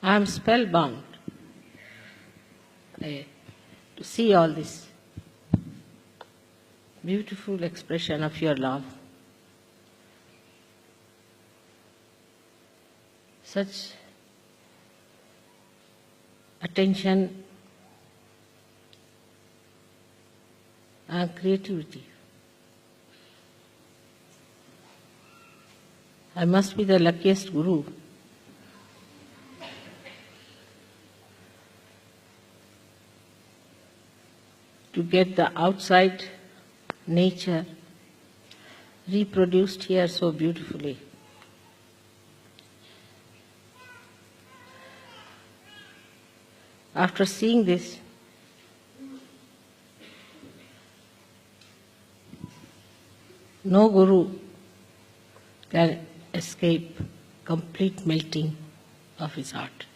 I am spellbound to see all this beautiful expression of your love. Such attention and creativity. I must be the luckiest guru. To get the outside nature reproduced here so beautifully. After seeing this, no guru can escape complete melting of his heart.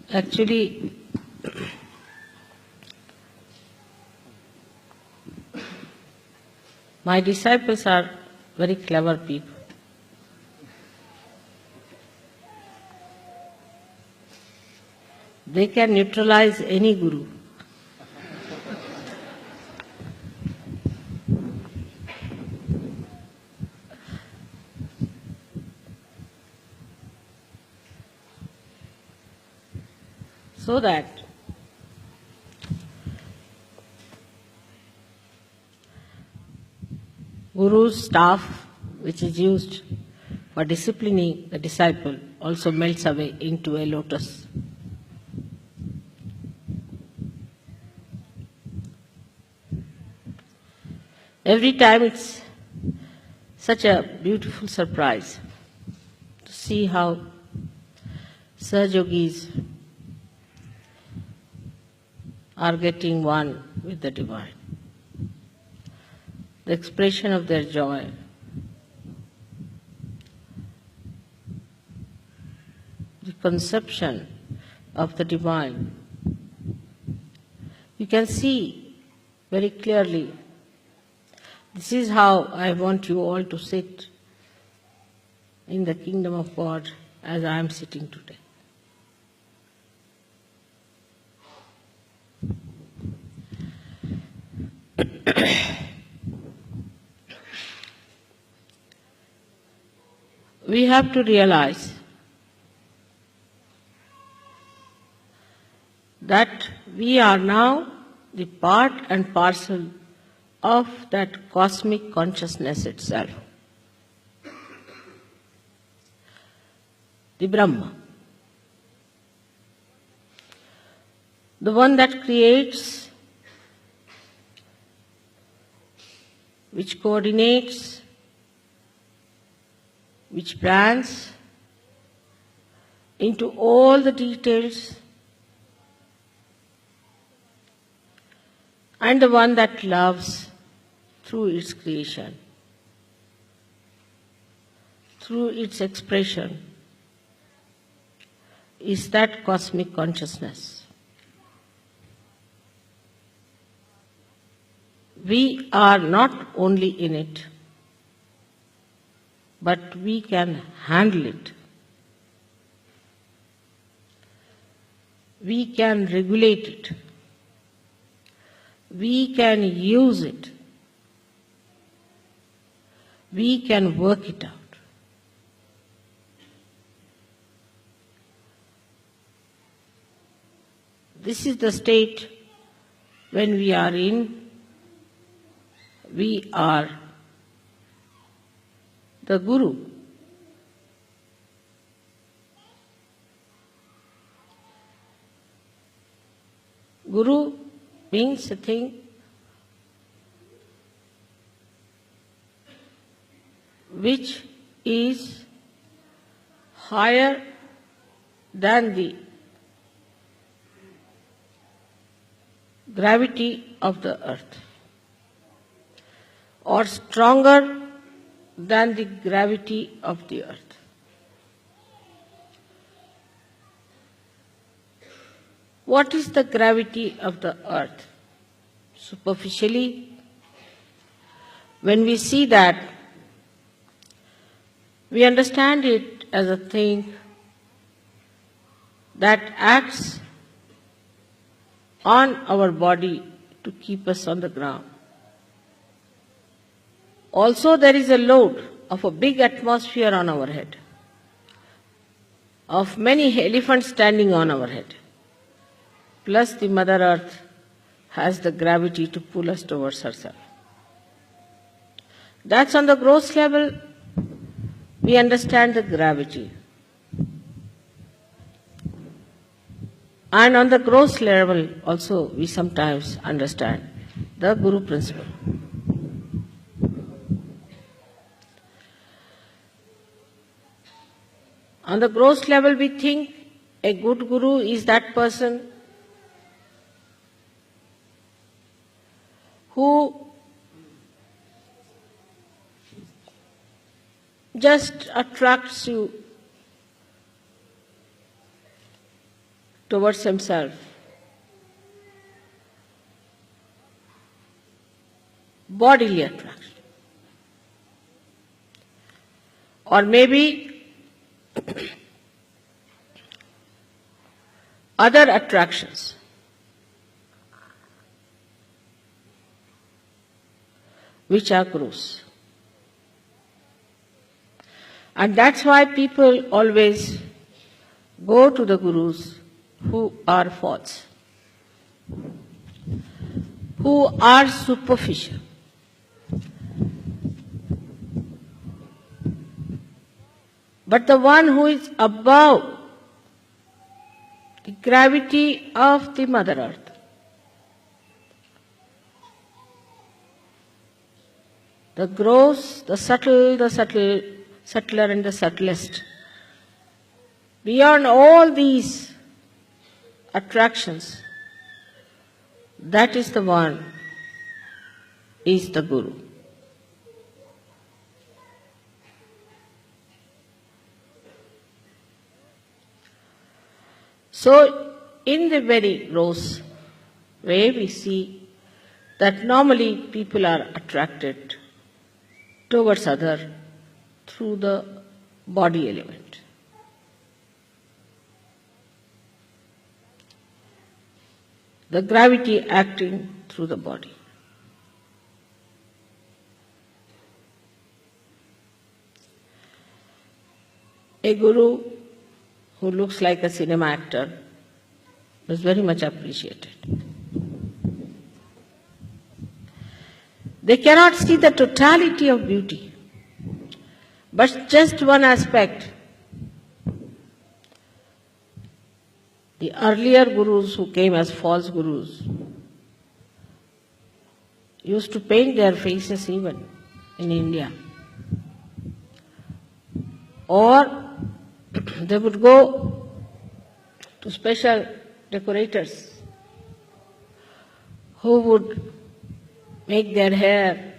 Actually, my disciples are very clever people. They can neutralize any guru. So that Guru's staff, which is used for disciplining the disciple, also melts away into a lotus. Every time it's such a beautiful surprise to see how Sahaja Yogis are getting one with the Divine. The expression of their joy, the conception of the Divine. You can see very clearly, this is how I want you all to sit in the kingdom of God as I am sitting today. We have to realize that we are now the part and parcel of that cosmic consciousness itself, the Brahma, the one that creates, which coordinates, which plans into all the details, and the one that loves through its creation, through its expression, is that cosmic consciousness. We are not only in it, but we can handle it. We can regulate it. We can use it. We can work it out. This is the state when we are in. We are the Guru. Guru means a thing which is higher than the gravity of the earth, or stronger than the gravity of the earth. What is the gravity of the earth? Superficially, when we see that, we understand it as a thing that acts on our body to keep us on the ground. Also, there is a load of a big atmosphere on our head, of many elephants standing on our head. Plus, the Mother Earth has the gravity to pull us towards herself. That's on the gross level, we understand the gravity. And on the gross level also, we sometimes understand the Guru principle. On the gross level, we think a good Guru is that person who just attracts you towards himself. Bodily attraction. Or maybe other attractions. Which are gurus. And that's why people always go to the gurus who are false, who are superficial. But the one who is above the gravity of the Mother Earth, the gross, the subtler and the subtlest. Beyond all these attractions, that is the one, is the Guru. So, in the very gross way, we see that normally people are attracted towards other through the body element. The gravity acting through the body. A guru who looks like a cinema actor was very much appreciated. They cannot see the totality of beauty, but just one aspect. The earlier gurus who came as false gurus used to paint their faces even in India. Or they would go to special decorators who would make their hair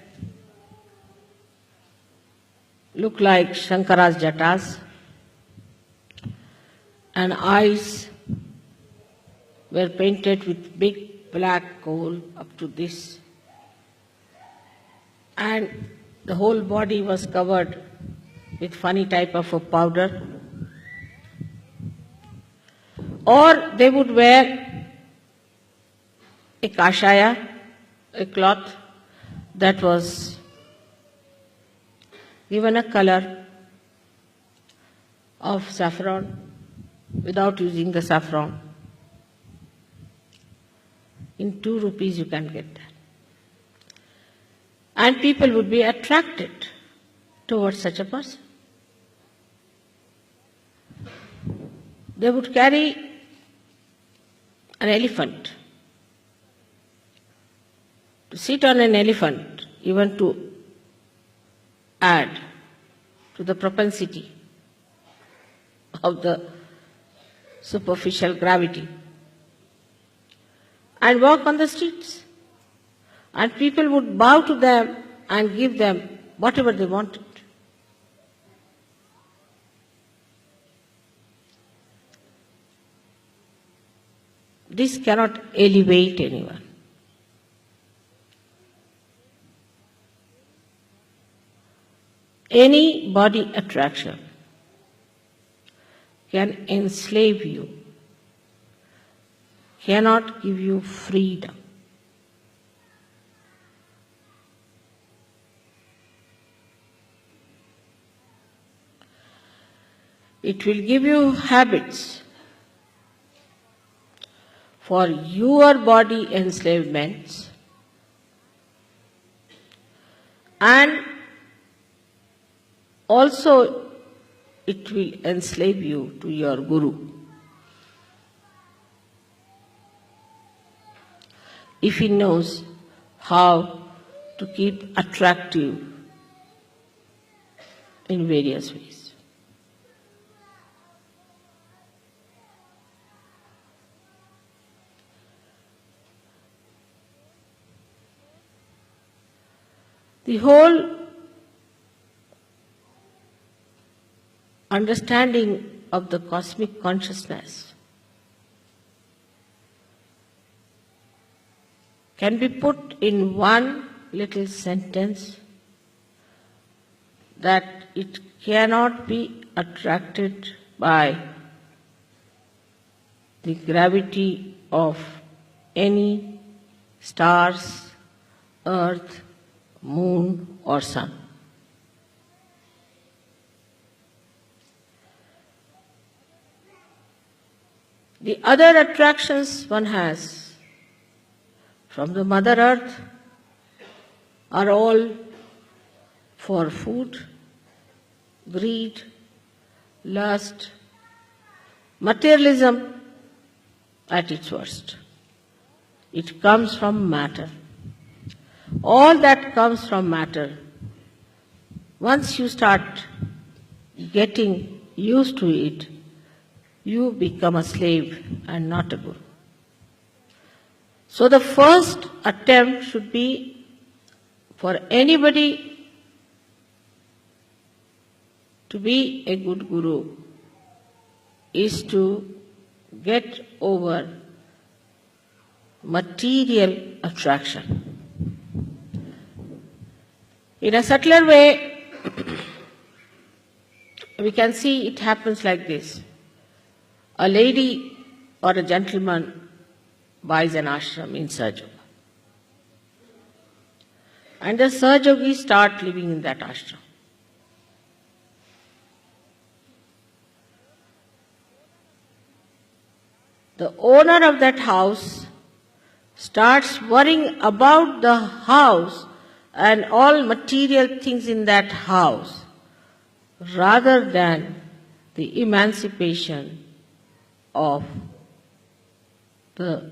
look like Shankara's jatas, and eyes were painted with big black coal up to this, and the whole body was covered with funny type of a powder. Or they would wear a kashaya, a cloth that was given a color of saffron without using the saffron. In 2 rupees you can get that. And people would be attracted towards such a person. They would carry an elephant. To sit on an elephant, even to add to the propensity of the superficial gravity, and walk on the streets. And people would bow to them and give them whatever they wanted. this cannot elevate anyone. Any body attraction can enslave you, cannot give you freedom. It will give you habits for your body enslavements, and also it will enslave you to your guru. If he knows how to keep attractive in various ways. The whole understanding of the cosmic consciousness can be put in one little sentence, that it cannot be attracted by the gravity of any stars, earth, moon or sun. The other attractions one has from the Mother Earth are all for food, greed, lust, materialism at its worst. It comes from matter. All that comes from matter. Once you start getting used to it, you become a slave and not a guru. So the first attempt should be for anybody to be a good guru is to get over material attraction. In a subtler way, we can see it happens like this. A lady or a gentleman buys an ashram in Sahaja Yoga. And the Sahaja Yogis start living in that ashram. The owner of that house starts worrying about the house and all material things in that house, rather than the emancipation of the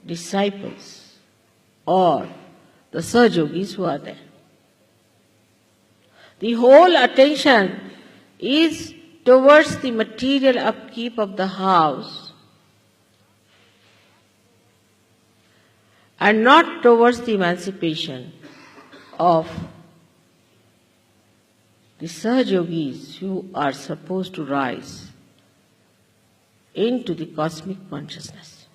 disciples or the Sahaja Yogis who are there. The whole attention is towards the material upkeep of the house and not towards the emancipation of the Sahaja Yogis who are supposed to rise into the cosmic consciousness.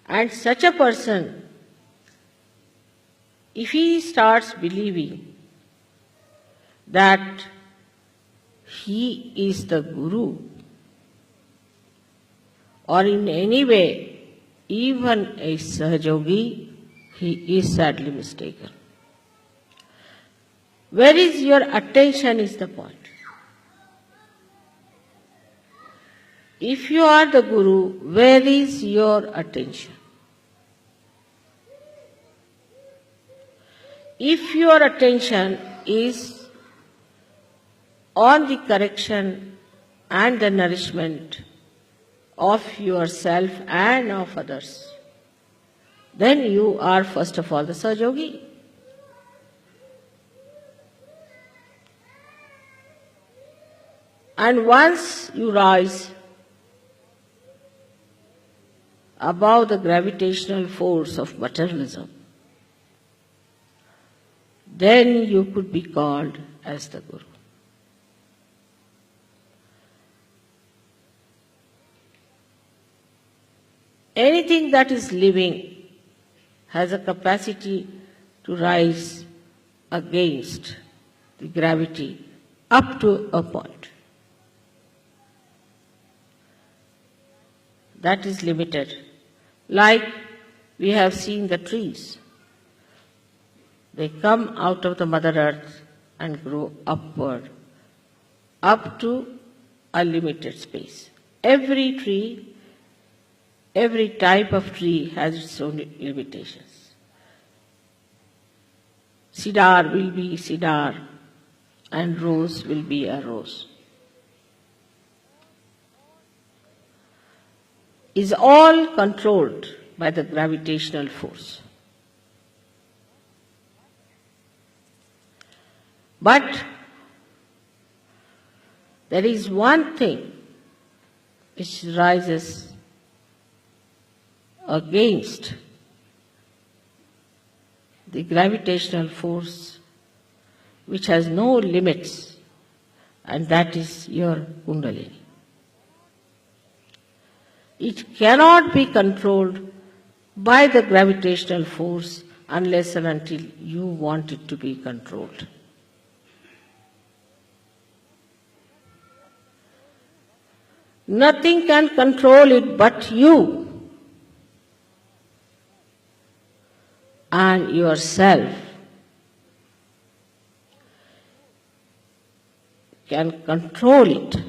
And such a person, if he starts believing that he is the guru, or in any way even a Sahaja Yogi, he is sadly mistaken. Where is your attention is the point. If you are the guru, where is your attention? If your attention is on the correction and the nourishment of yourself and of others, then you are first of all the Sahaja Yogi. And once you rise above the gravitational force of materialism, then you could be called as the guru. anything that is living has a capacity to rise against the gravity up to a point. That is limited. Like we have seen the trees. They come out of the Mother Earth and grow upward, up to a limited space. Every tree, every type of tree has its own limitations. Cedar will be cedar, and rose will be a rose. Is all controlled by the gravitational force. But there is one thing which rises against the gravitational force, which has no limits, and that is your Kundalini. It cannot be controlled by the gravitational force unless and until you want it to be controlled. Nothing can control it but you and yourself can control it.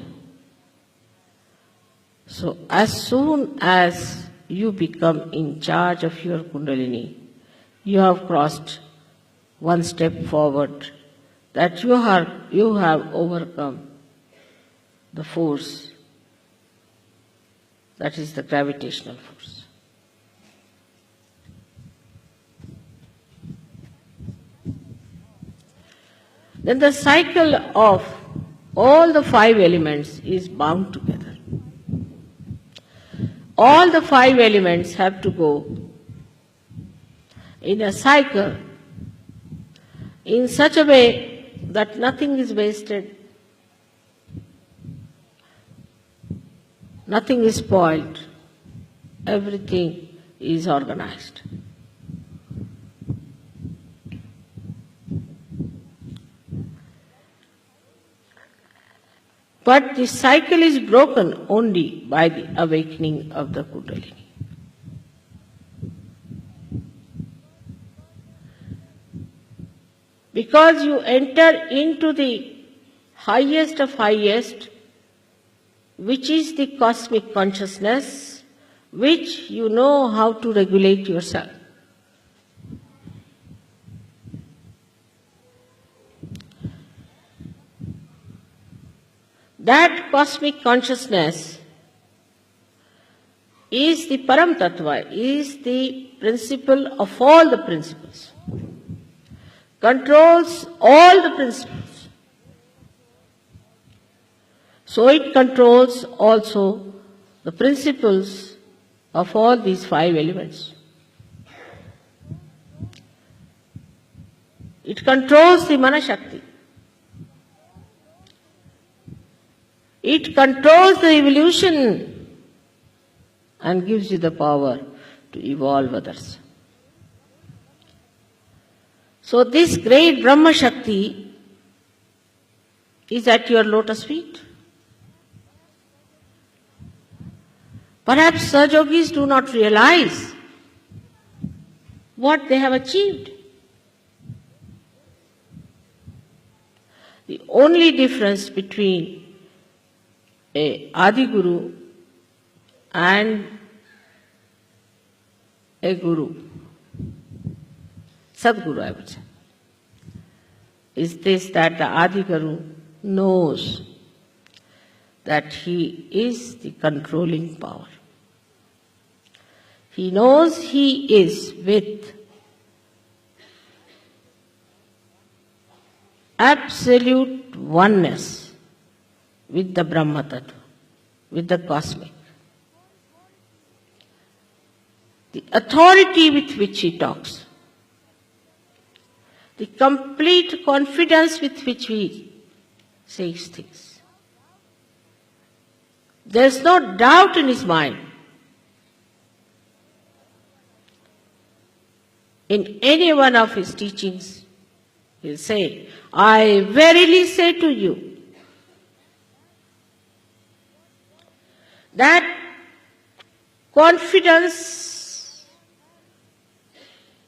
So as soon as you become in charge of your Kundalini, you have crossed one step forward, that you have overcome the force, that is the gravitational force. Then the cycle of all the 5 elements is bound together. All the 5 elements have to go in a cycle in such a way that nothing is wasted, nothing is spoiled, everything is organized. But the cycle is broken only by the awakening of the Kundalini. Because you enter into the highest of highest, which is the cosmic consciousness, which you know how to regulate yourself. That cosmic consciousness is the Param Tattva, is the principle of all the principles, controls all the principles. So it controls also the principles of all these 5 elements. It controls the Manashakti. It controls the evolution and gives you the power to evolve others. So this great Brahma Shakti is at your lotus feet. Perhaps Sahajogis do not realize what they have achieved. The only difference between a Adi Guru and a Guru, Sadguru I would say, is this, that the Adi Guru knows that he is the controlling power. He knows he is with absolute oneness with the Brahma Tattva, with the cosmic. The authority with which he talks, the complete confidence with which he says things. There is no doubt in his mind in any one of his teachings, he'll say, I verily say to you, that confidence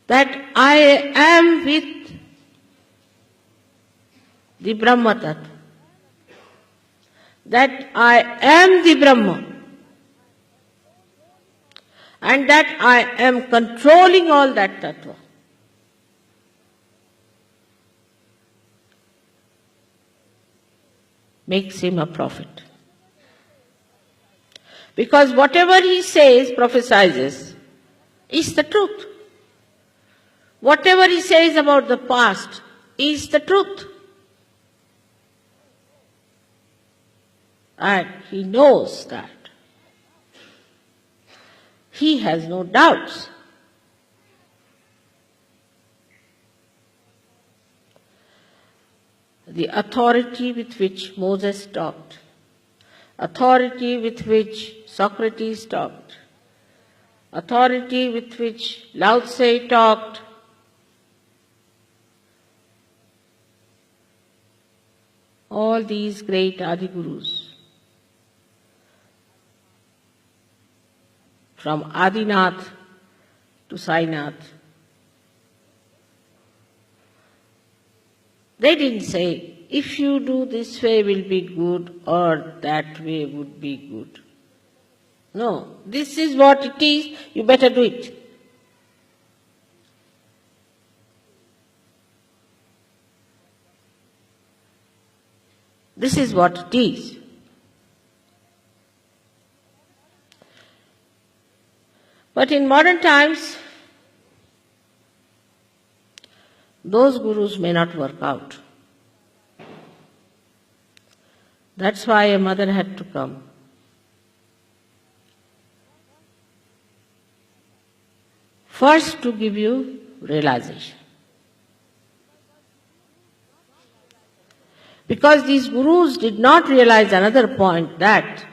that I am with the Brahma Tattva, that I am the Brahma, and that I am controlling all that Tattva, makes him a prophet. Because whatever he says, prophesizes, is the truth. Whatever he says about the past is the truth. And he knows that. He has no doubts. The authority with which Moses talked, authority with which Socrates talked, authority with which Lao Tse talked, all these great Adi-Gurus, from Adinath to Sainath, they didn't say, if you do this way will be good or that way would be good. No, this is what it is, you better do it. This is what it is. But in modern times, those gurus may not work out. That's why a mother had to come. First, to give you realization. Because these gurus did not realize another point, that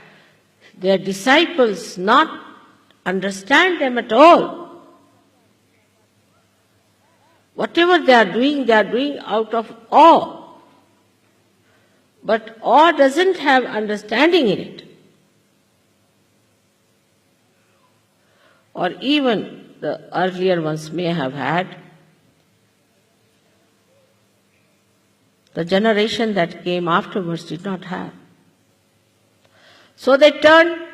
their disciples not understand them at all. Whatever they are doing out of awe. But awe doesn't have understanding in it. Or even the earlier ones may have had. The generation that came afterwards did not have. So they turned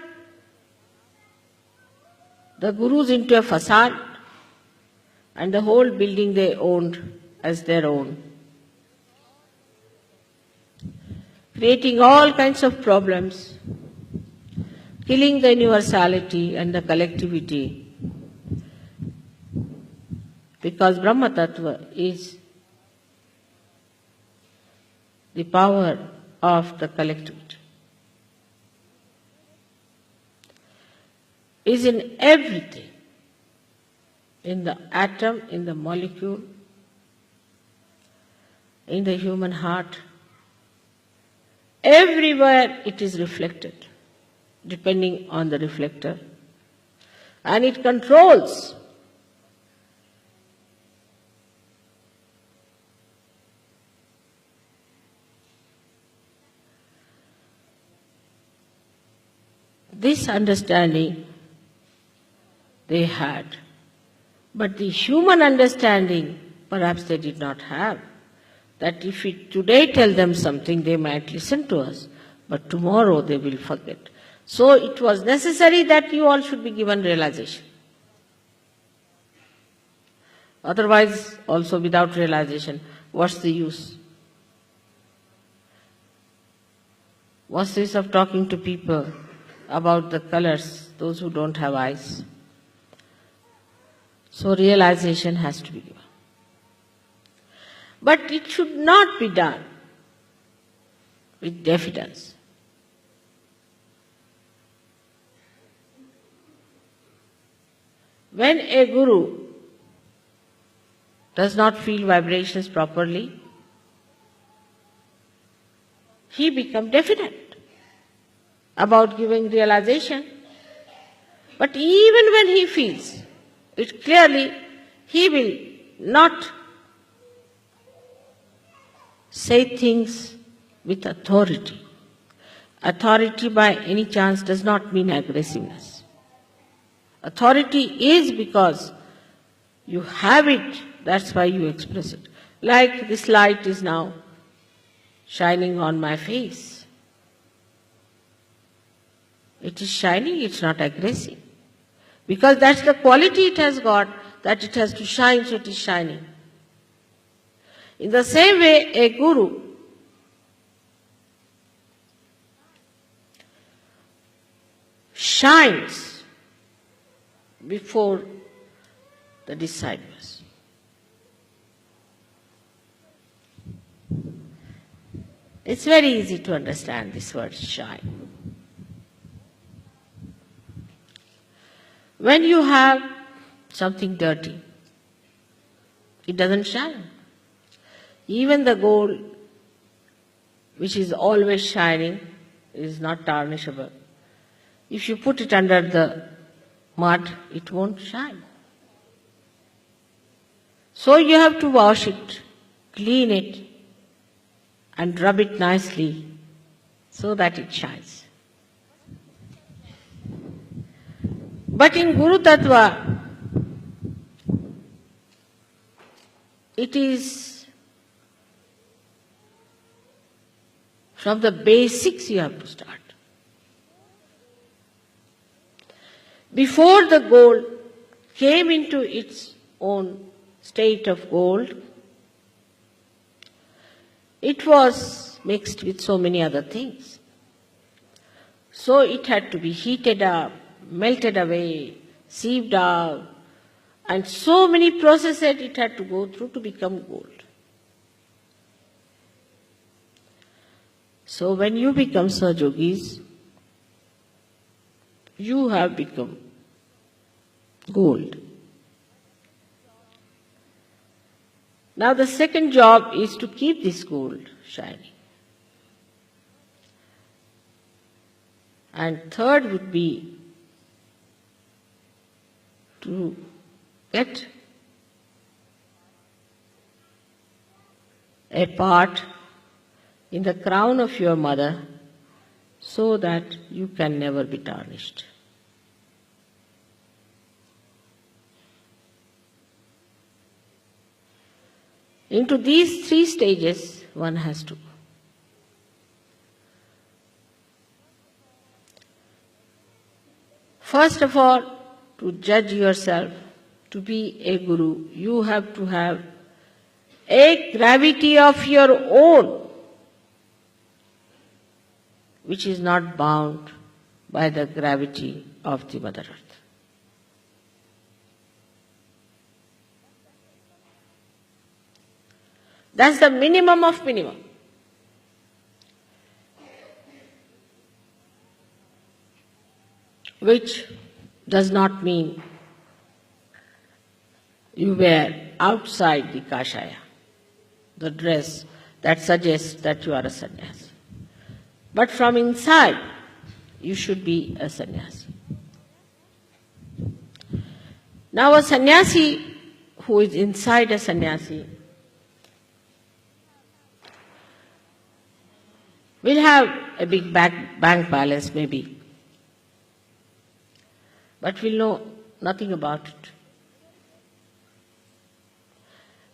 the gurus into a facade, and the whole building they owned as their own, creating all kinds of problems, killing the universality and the collectivity, because Brahma Tattva is the power of the collectivity, is in everything, in the atom, in the molecule, in the human heart. Everywhere it is reflected, depending on the reflector. And it controls this understanding they had. But the human understanding, perhaps they did not have. That if we today tell them something, they might listen to us, but tomorrow they will forget. So it was necessary that you all should be given realization. Otherwise, also without realization, what's the use? What's the use of talking to people about the colors, those who don't have eyes? So realization has to be given. But it should not be done with diffidence. When a guru does not feel vibrations properly, he becomes definite about giving realization. But even when he feels it clearly, he will not say things with authority. Authority by any chance does not mean aggressiveness. Authority is because you have it, that's why you express it. Like this light is now shining on my face. It is shining, it's not aggressive. Because that's the quality it has got, that it has to shine, so it is shining. In the same way, a guru shines before the disciples. It's very easy to understand this word shine. When you have something dirty, it doesn't shine. Even the gold, which is always shining, is not tarnishable. If you put it under the mud, it won't shine. So you have to wash it, clean it, and rub it nicely so that it shines. But in Guru Tattva, it is from the basics you have to start. Before the gold came into its own state of gold, it was mixed with so many other things. So it had to be heated up, melted away, sieved out, and so many processes it had to go through to become gold. So when you become Sahajogis, you have become gold. Now the second job is to keep this gold shining. And third would be to get a part in the crown of your mother so that you can never be tarnished. Into these three stages one has to go. First of all, to judge yourself, to be a guru, you have to have a gravity of your own, which is not bound by the gravity of the Mother Earth. That's the minimum of minimum. Which does not mean you wear outside the kashaya, the dress that suggests that you are a sannyasi. But from inside, you should be a sannyasi. Now a sannyasi who is inside a sannyasi will have a big bank balance maybe, but will know nothing about it.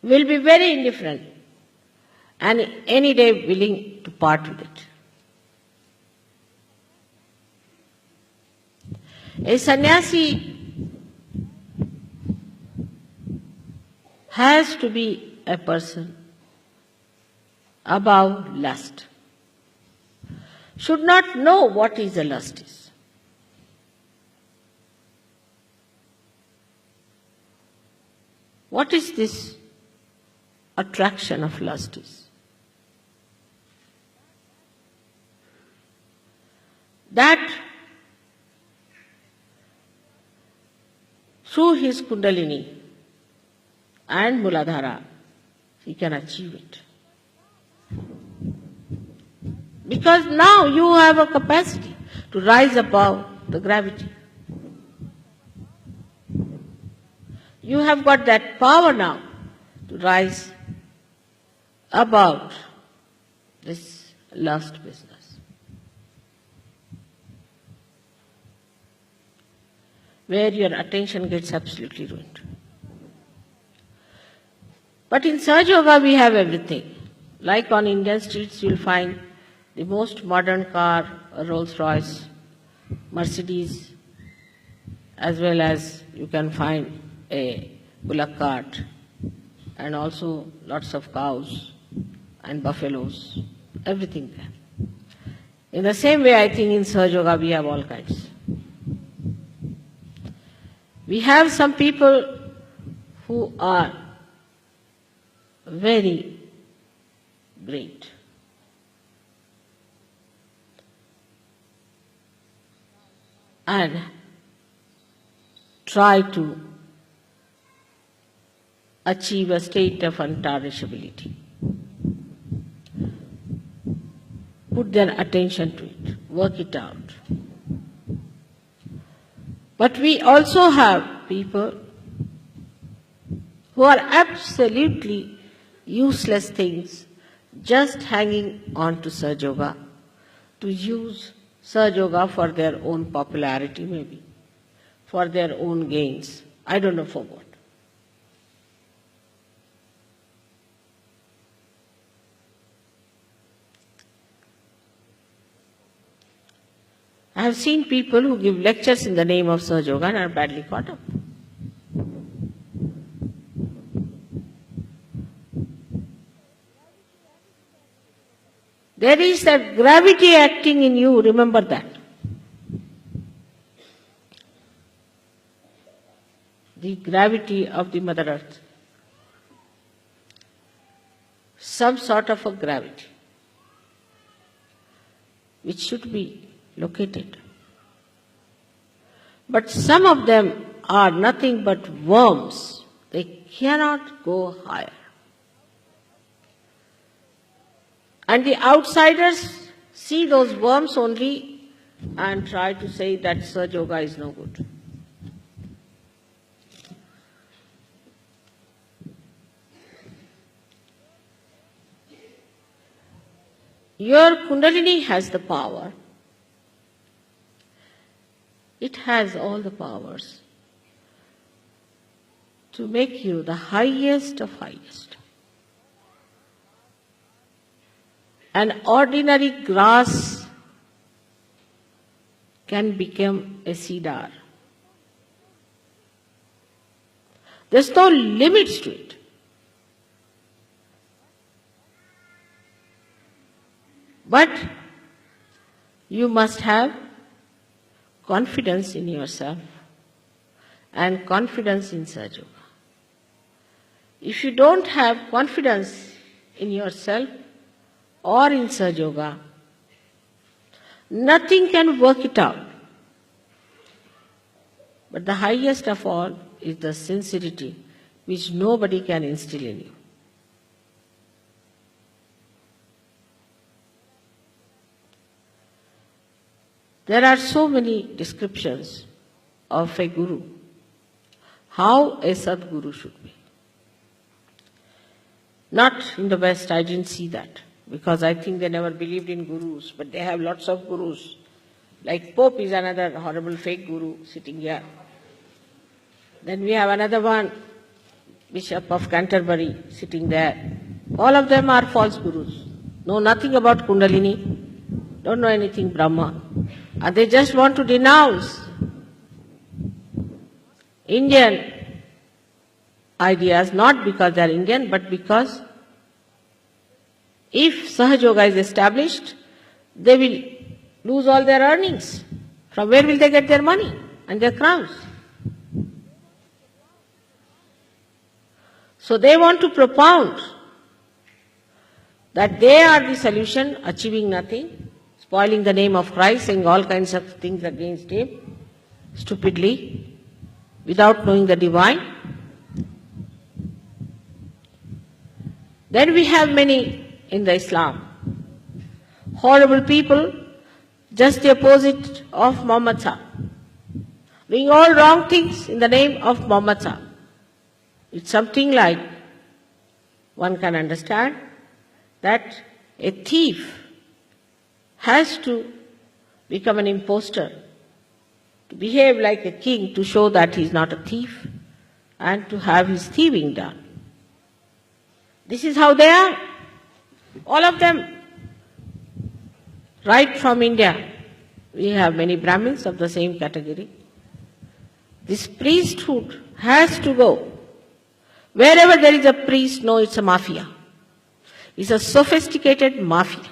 Will be very indifferent and any day willing to part with it. A sannyasi has to be a person above lust. Should not know what is a lust is. What is this attraction of lust is? That through his Kundalini and Muladhara, he can achieve it. Because now you have a capacity to rise above the gravity. you have got that power now to rise above this lust business, where your attention gets absolutely ruined. But in Sahaja Yoga we have everything. Like on Indian streets you'll find the most modern car, a Rolls Royce, Mercedes, as well as you can find a bullock cart, and also lots of cows and buffaloes, everything there. In the same way, I think in Sahaja Yoga we have all kinds. We have some people who are very great. And try to achieve a state of untarnishability. Put their attention to it, work it out. But we also have people who are absolutely useless things, just hanging on to Sahaja Yoga, to use Sahaja Yoga for their own popularity maybe, for their own gains. I don't know for what. I have seen people who give lectures in the name of Sahaja Yoga and are badly caught up. There is that gravity acting in you, remember that. The gravity of the Mother Earth. Some sort of a gravity, which should be located. But some of them are nothing but worms. They cannot go higher. And the outsiders see those worms only and try to say that Sahaja Yoga is no good. Your Kundalini has the power. It has all the powers to make you the highest of highest. An ordinary grass can become a cedar. There's no limits to it. But you must have confidence in yourself and confidence in Sahaja Yoga. If you don't have confidence in yourself or in Sahaja Yoga, nothing can work it out. But the highest of all is the sincerity which nobody can instill in you. There are so many descriptions of a guru, how a Sadguru should be. Not in the West, I didn't see that, because I think they never believed in gurus, but they have lots of gurus. Like Pope is another horrible fake guru sitting here. Then we have another one, Bishop of Canterbury, sitting there. All of them are false gurus. Know nothing about Kundalini, don't know anything Brahma. And they just want to denounce Indian ideas, not because they are Indian, but because if Sahaja Yoga is established, they will lose all their earnings. From where will they get their money and their crowns? So they want to propound that they are the solution, achieving nothing, spoiling the name of Christ, saying all kinds of things against him, stupidly, without knowing the divine. Then we have many in the Islam. Horrible people, just the opposite of Muhammad Sahib, doing all wrong things in the name of Muhammad Sahib. It's something like one can understand that a thief has to become an impostor, to behave like a king to show that he is not a thief and to have his thieving done. This is how they are, all of them. Right from India, we have many Brahmins of the same category. This priesthood has to go. Wherever there is a priest, no, it's a mafia. It's a sophisticated mafia.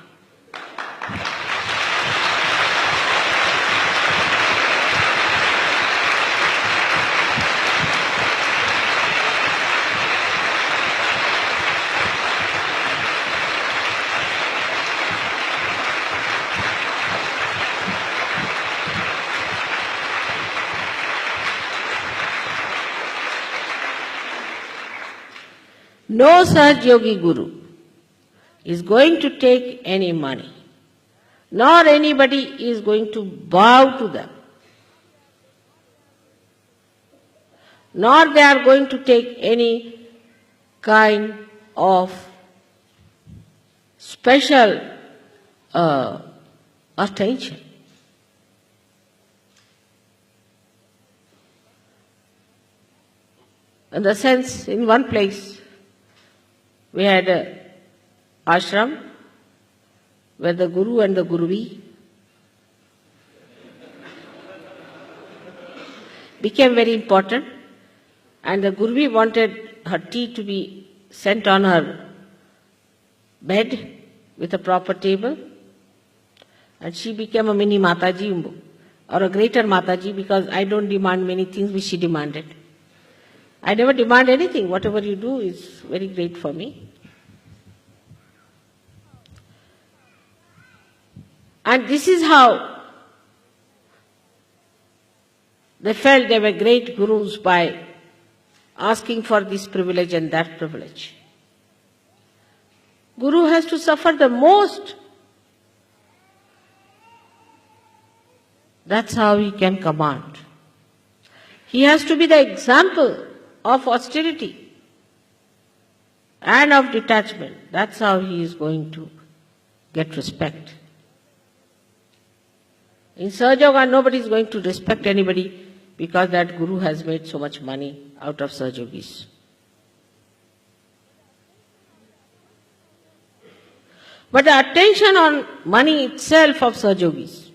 No Sahaja Yogi Guru is going to take any money, nor anybody is going to bow to them, nor they are going to take any kind of special attention. In the sense, in one place, we had an ashram where the Guru and the Guruvi became very important, and the Guruvi wanted her tea to be sent on her bed with a proper table, and she became a mini Mataji or a greater Mataji, because I don't demand many things which she demanded. I never demand anything. Whatever you do is very great for me. And this is how they felt they were great gurus, by asking for this privilege and that privilege. Guru has to suffer the most. That's how he can command. He has to be the example of austerity and of detachment. That's how he is going to get respect. In Sahaja Yoga, nobody is going to respect anybody because that Guru has made so much money out of Sahaja Yogis. But the attention on money itself of Sahaja Yogis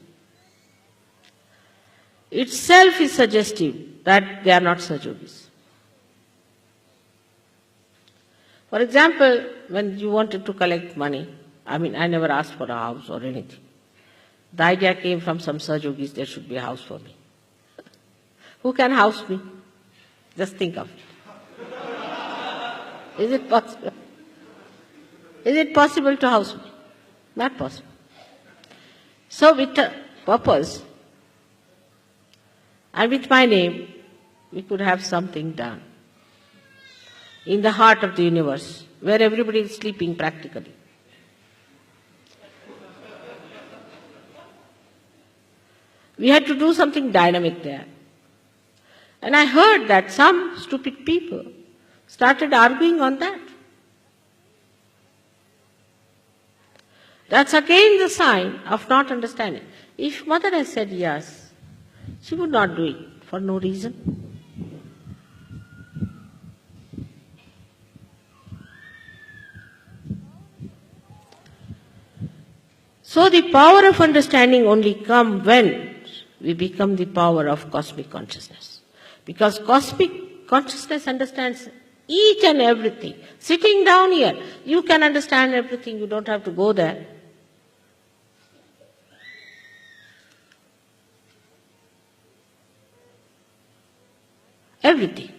itself is suggestive that they are not Sahaja Yogis. For example, when you wanted to collect money, I never asked for a house or anything. The idea came from some Sahaja Yogis, there should be a house for me. Who can house me? Just think of it. Is it possible? Is it possible to house me? Not possible. So with a purpose and with my name, we could have something done in the heart of the universe, where everybody is sleeping practically. We had to do something dynamic there. And I heard that some stupid people started arguing on that. That's again the sign of not understanding. If Mother has said yes, she would not do it for no reason. So the power of understanding only comes when we become the power of cosmic consciousness. Because cosmic consciousness understands each and everything. Sitting down here, you can understand everything. You don't have to go there. Everything.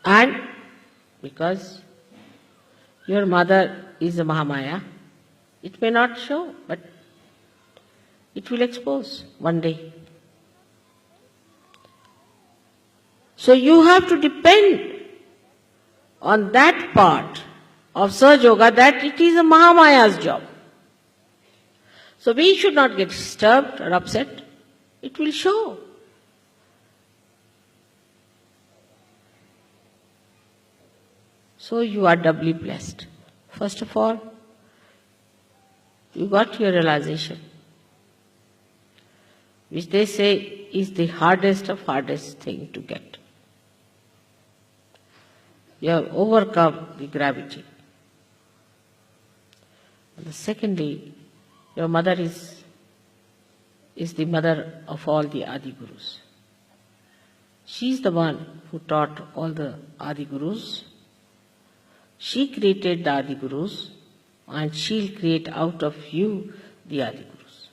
And because your mother is a Mahamaya, it may not show, but it will expose one day. So you have to depend on that part of Sahaja Yoga, that it is a Mahamaya's job. So we should not get disturbed or upset. It will show. So you are doubly blessed. First of all, you got your realization, which they say is the hardest of hardest thing to get. You have overcome the gravity. And secondly, your mother is the mother of all the Adi Gurus. She is the one who taught all the Adi Gurus. She created the Adi Gurus, and she'll create out of you the Adi Gurus.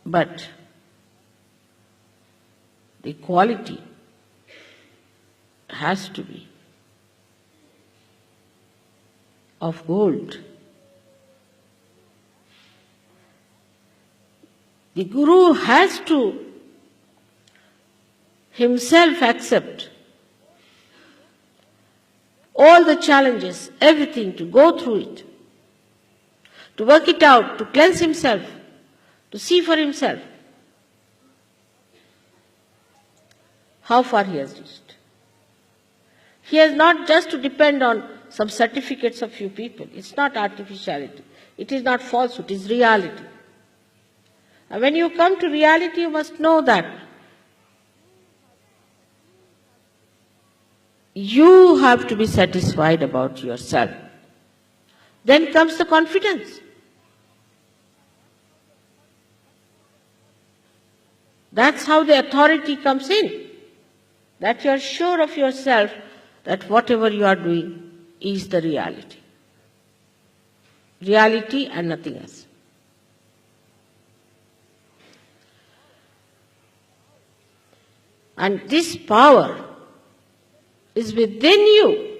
But the quality has to be of gold. The Guru has to himself accept all the challenges, everything, to go through it, to work it out, to cleanse himself, to see for himself how far he has reached. He has not just to depend on some certificates of few people. It's not artificiality. It is not falsehood. It is reality. And when you come to reality, you must know that you have to be satisfied about yourself. Then comes the confidence. That's how the authority comes in. That you are sure of yourself that whatever you are doing is the reality. Reality and nothing else. And this power is within you.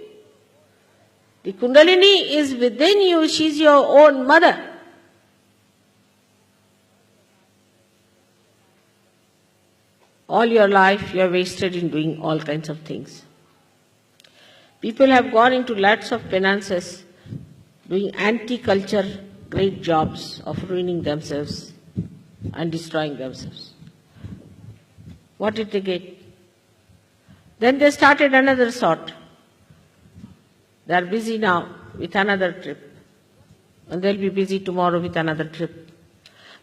The Kundalini is within you. She is your own mother. All your life you are wasted in doing all kinds of things. People have gone into lots of penances, doing anti-culture, great jobs of ruining themselves and destroying themselves. What did they get? Then they started another sort. They are busy now with another trip. And they'll be busy tomorrow with another trip.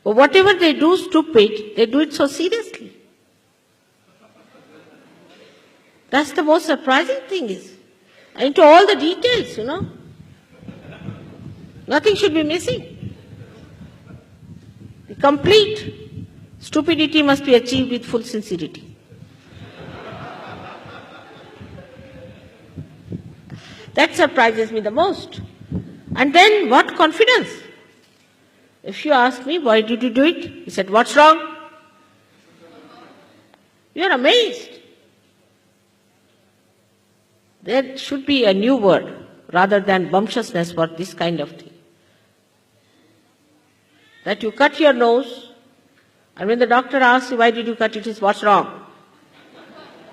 But whatever they do stupid, they do it so seriously. That's the most surprising thing is. Into all the details, Nothing should be missing. The complete stupidity must be achieved with full sincerity. That surprises me the most. And then what confidence? If you ask me, why did you do it? He said, what's wrong? You are amazed. There should be a new word rather than bumptiousness for this kind of thing. That you cut your nose, and when the doctor asks you, why did you cut it, is what's wrong?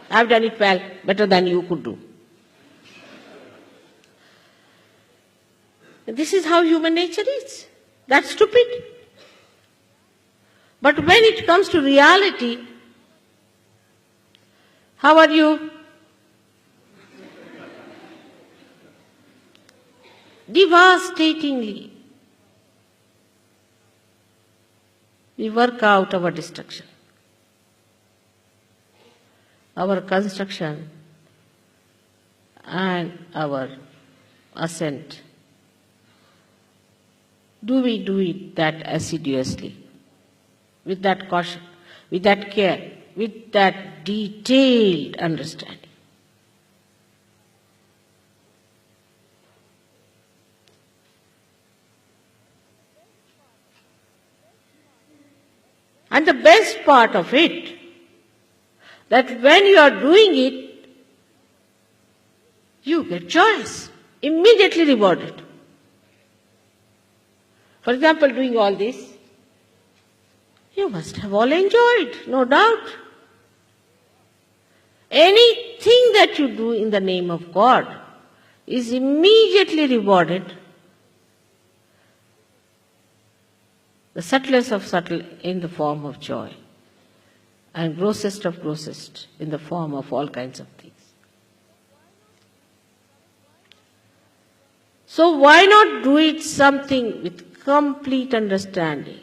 I've done it well, better than you could do. This is how human nature is. That's stupid. But when it comes to reality, how are you? Devastatingly, we work out our destruction, our construction, and our ascent. Do we do it that assiduously, with that caution, with that care, with that detailed understanding? And the best part of it, that when you are doing it, you get joyous, immediately rewarded. For example, doing all this, you must have all enjoyed, no doubt. Anything that you do in the name of God is immediately rewarded. the subtlest of subtle in the form of joy, and grossest of grossest in the form of all kinds of things. So why not do it something with complete understanding,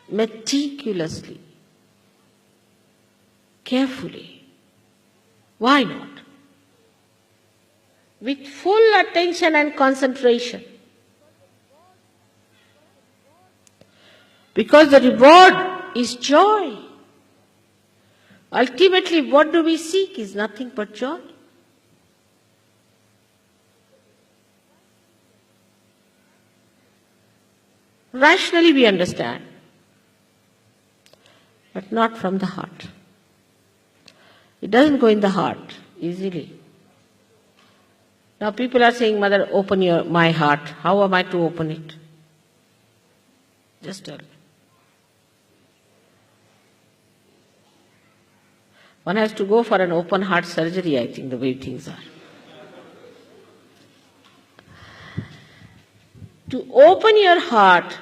meticulously, carefully? Why not? With full attention and concentration. Because the reward is joy. Ultimately, what do we seek is nothing but joy. Rationally we understand, but not from the heart. It doesn't go in the heart easily. Now people are saying, Mother, open my heart. How am I to open it? Just tell me. One has to go for an open heart surgery, I think, the way things are. To open your heart,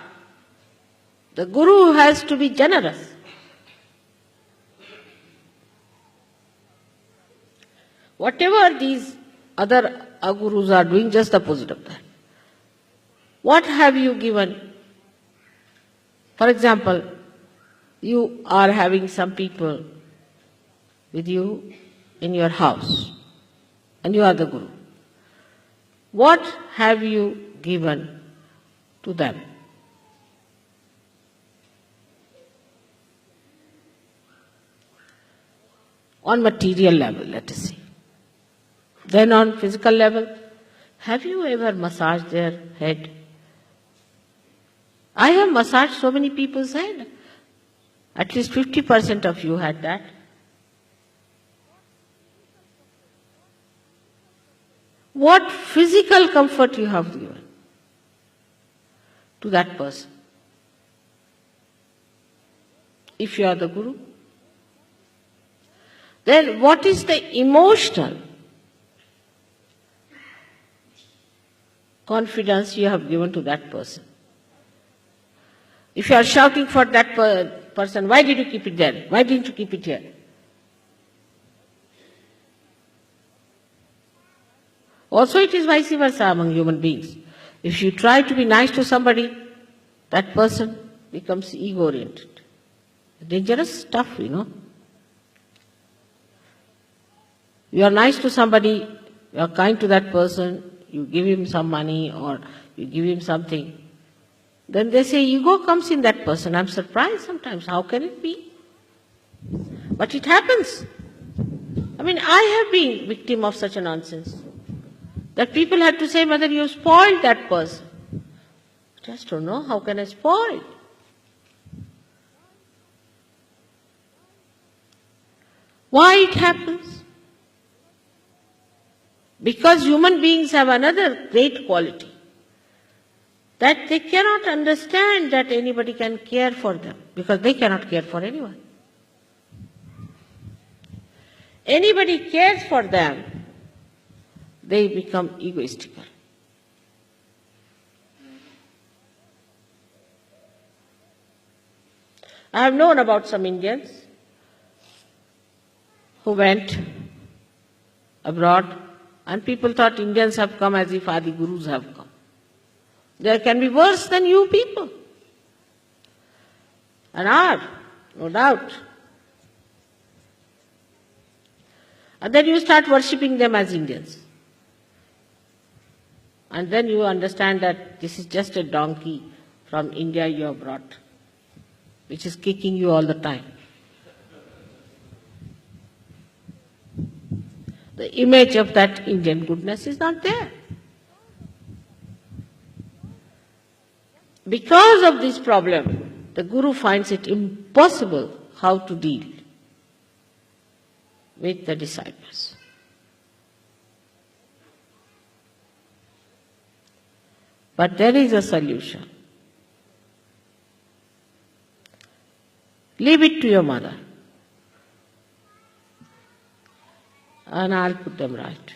the Guru has to be generous. Whatever these other gurus are doing, just the opposite of that. What have you given? For example, you are having some people with you in your house, and you are the Guru. What have you given to them? On material level, let us say. Then on physical level, have you ever massaged their head? I have massaged so many people's head. At least 50% of you had that. What physical comfort you have given to that person? If you are the Guru. Then what is the emotional confidence you have given to that person? If you are shouting for that person, why did you keep it there? Why didn't you keep it here? Also, it is vice versa among human beings. If you try to be nice to somebody, that person becomes ego-oriented. Dangerous stuff, you know. You are nice to somebody, you are kind to that person, you give him some money or you give him something. Then they say ego comes in that person. I'm surprised sometimes. How can it be? But it happens. I mean, I have been victim of such a nonsense. That people had to say, Mother, you spoiled that person. Just don't know, how can I spoil? Why it happens? Because human beings have another great quality. That they cannot understand that anybody can care for them. Because they cannot care for anyone. Anybody cares for them, they become egoistical. I have known about some Indians who went abroad and people thought Indians have come as if Adi Gurus have come. There can be worse than you people. And are, no doubt. And then you start worshipping them as Indians. And then you understand that this is just a donkey from India you have brought, which is kicking you all the time. The image of that Indian goodness is not there. Because of this problem, the Guru finds it impossible how to deal with the disciples. But there is a solution. Leave it to your mother. And I'll put them right.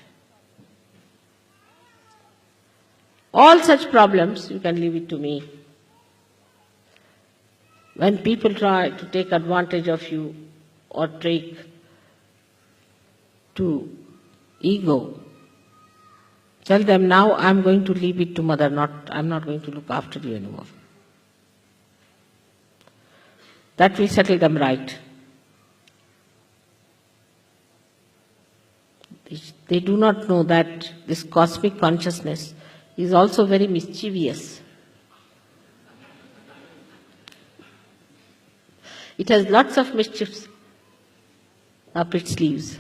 All such problems, you can leave it to me. When people try to take advantage of you or take to ego, tell them, now I'm going to leave it to mother, I'm not going to look after you anymore. That will settle them right. They do not know that this cosmic consciousness is also very mischievous. It has lots of mischiefs up its sleeves.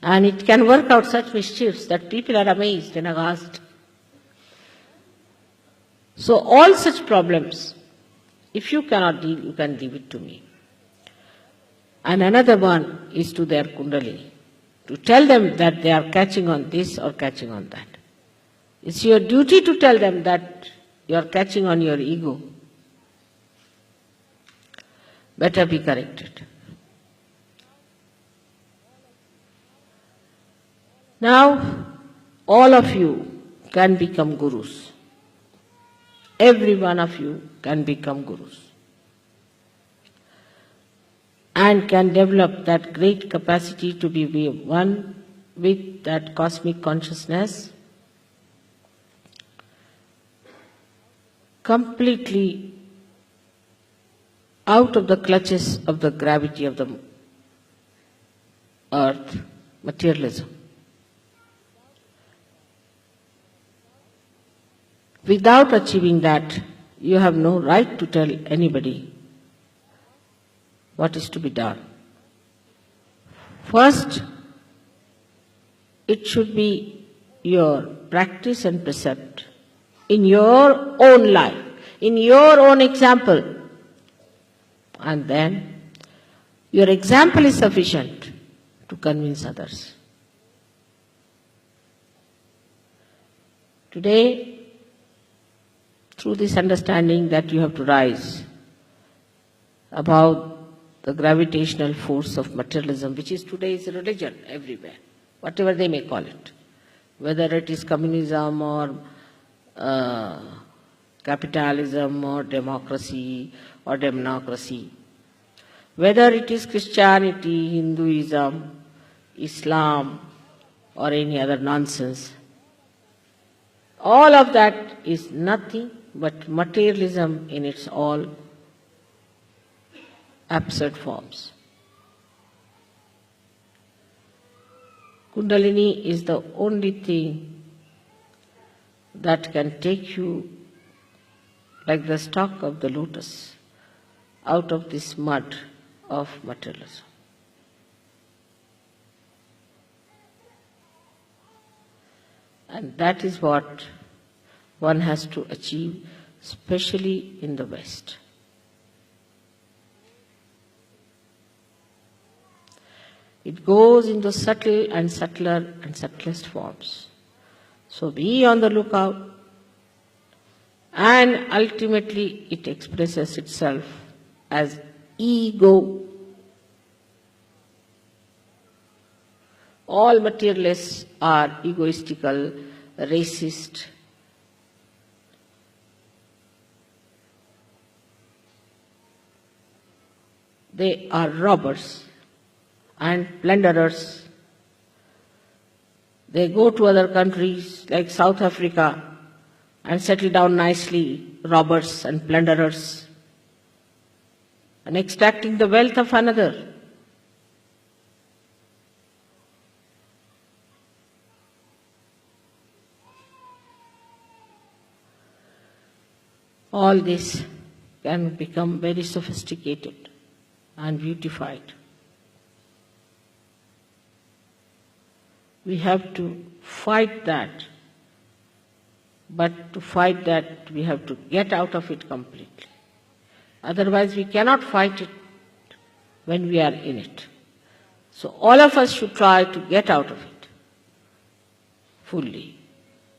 And it can work out such mischiefs that people are amazed and aghast. So all such problems, if you cannot deal, you can leave it to me. And another one is to their Kundalini, to tell them that they are catching on this or catching on that. It's your duty to tell them that you are catching on your ego. Better be corrected. Now, all of you can become gurus. Every one of you can become gurus. And can develop that great capacity to be one with that cosmic consciousness, completely out of the clutches of the gravity of the earth, materialism. Without achieving that, you have no right to tell anybody what is to be done. First, it should be your practice and precept in your own life, in your own example. And then, your example is sufficient to convince others. Today, through this understanding that you have to rise above the gravitational force of materialism, which is today's religion everywhere, whatever they may call it, whether it is communism or capitalism or democracy or democracy, whether it is Christianity, Hinduism, Islam or any other nonsense. All of that is nothing but materialism in its all absurd forms. Kundalini is the only thing that can take you like the stalk of the lotus out of this mud of materialism. And that is what one has to achieve, especially in the West. It goes into subtle and subtler and subtlest forms. So be on the lookout, and ultimately it expresses itself as ego. All materialists are egoistical, racist. They are robbers and plunderers. They go to other countries like South Africa and settle down nicely, robbers and plunderers, and extracting the wealth of another. All this can become very sophisticated and beautified. We have to fight that, but to fight that we have to get out of it completely. Otherwise we cannot fight it when we are in it. So all of us should try to get out of it fully.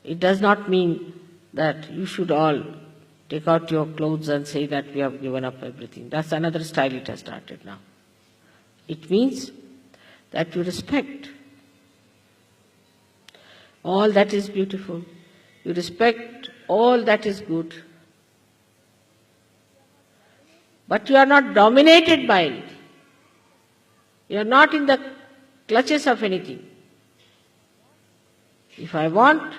It does not mean that you should all take out your clothes and say that we have given up everything. That's another style it has started now. It means that you respect all that is beautiful. You respect all that is good. But you are not dominated by anything. You are not in the clutches of anything. If I want,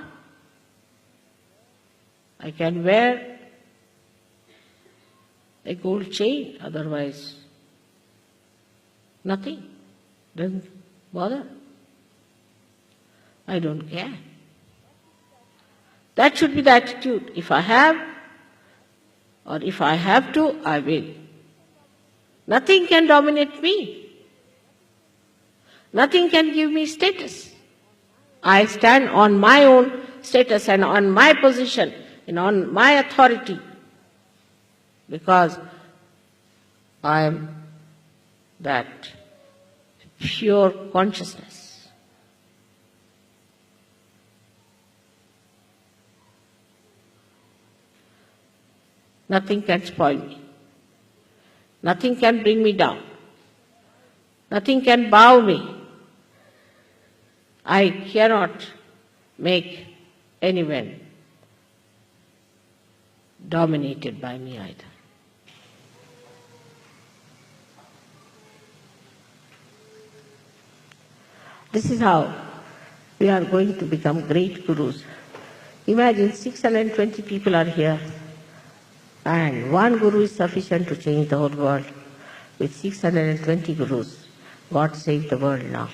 I can wear a gold chain, otherwise nothing. Doesn't bother. I don't care. That should be the attitude. If I have, or if I have to, I will. Nothing can dominate me. Nothing can give me status. I stand on my own status and on my position and on my authority because I am that pure consciousness. Nothing can spoil me. Nothing can bring me down. Nothing can bow me. I cannot make anyone dominated by me either. This is how we are going to become great gurus. Imagine 620 people are here and one guru is sufficient to change the whole world. With 620 gurus, God save the world now.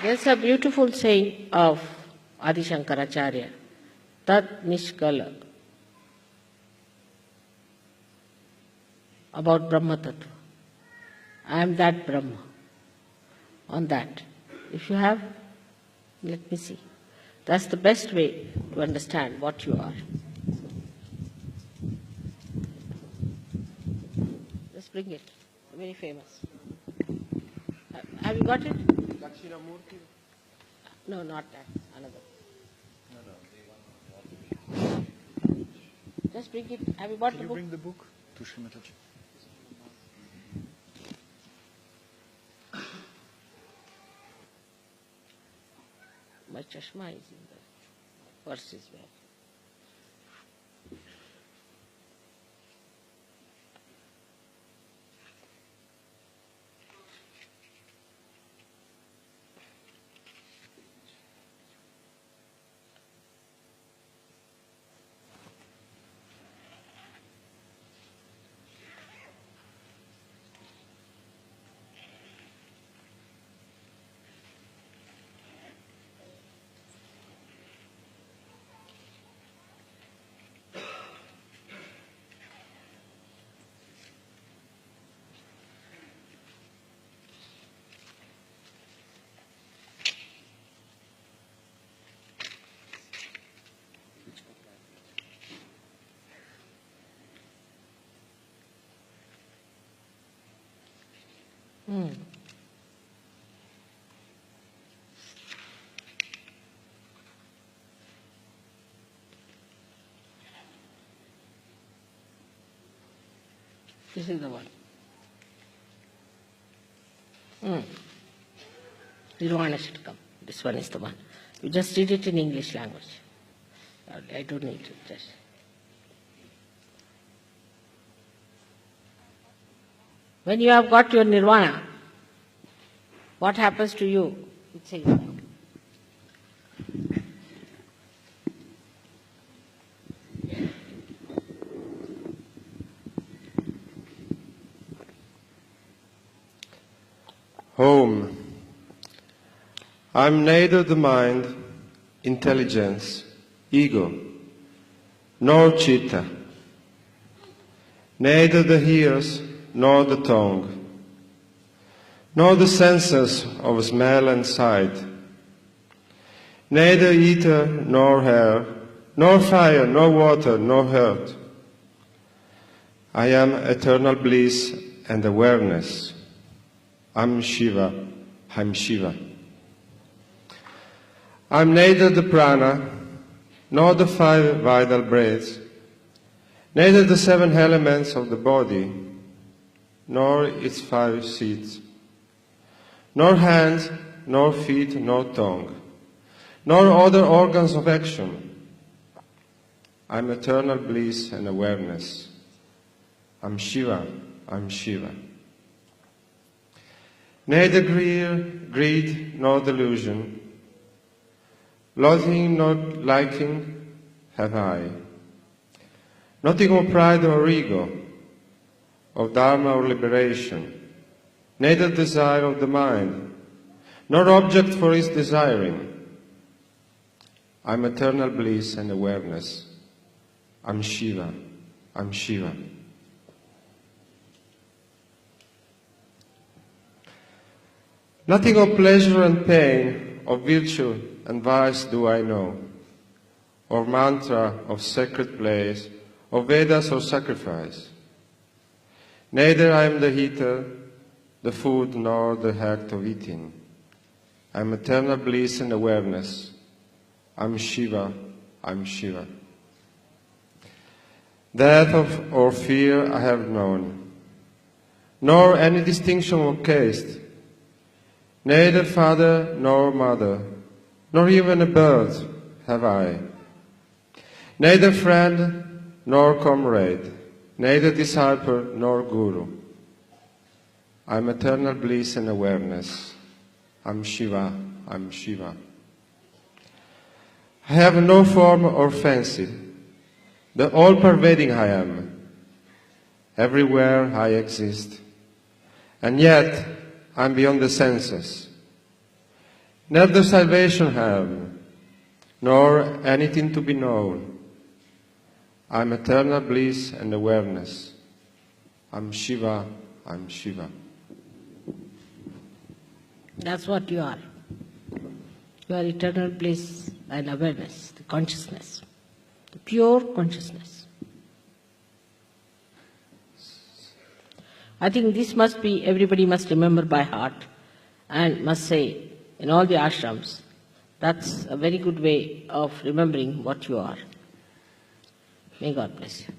There's a beautiful saying of Adi Shankaracharya, Tat Nishkala, about Brahma Tattva. I am that Brahma. On that. If you have, let me see. That's the best way to understand what you are. Just bring it. Very famous. Have you got it? No, not that. Another. Just bring it. Have you bought the book? Can you bring the book to Srimataji? My chashma is in the purse is where. This is the one. Nirvana should come. This one is the one. You just read it in English language. I don't need to just. When you have got your nirvana, what happens to you? It says, home. I'm neither the mind, intelligence, ego, nor chitta, neither the ears nor the tongue, nor the senses of smell and sight, neither ether nor air, nor fire, nor water, nor earth. I am eternal bliss and awareness. I'm Shiva, I'm Shiva. I'm neither the prana, nor the 5 vital breaths, neither the 7 elements of the body, nor its 5 seats, nor hands, nor feet, nor tongue, nor other organs of action. I'm eternal bliss and awareness. I'm Shiva, I'm Shiva. Neither greed nor delusion, loathing nor liking have I. Nothing of pride or ego, of dharma or liberation, neither desire of the mind, nor object for its desiring. I'm eternal bliss and awareness. I'm Shiva, I'm Shiva. Nothing of pleasure and pain, of virtue and vice do I know, or mantra of sacred place, of Vedas or sacrifice. Neither I am the eater, the food, nor the act of eating. I am eternal bliss and awareness. I'm Shiva, I'm Shiva. Death or fear I have known, nor any distinction of caste, neither father nor mother, nor even a bird have I, neither friend nor comrade, neither disciple nor guru. I am eternal bliss and awareness. I'm Shiva, I'm Shiva. I have no form or fancy. The all-pervading I am. Everywhere I exist. And yet, I'm beyond the senses. Neither salvation have, nor anything to be known. I'm eternal bliss and awareness. I'm Shiva, I'm Shiva. That's what you are. You are eternal bliss and awareness, the consciousness, the pure consciousness. I think this must be, everybody must remember by heart and must say in all the ashrams. That's a very good way of remembering what you are. May God bless you.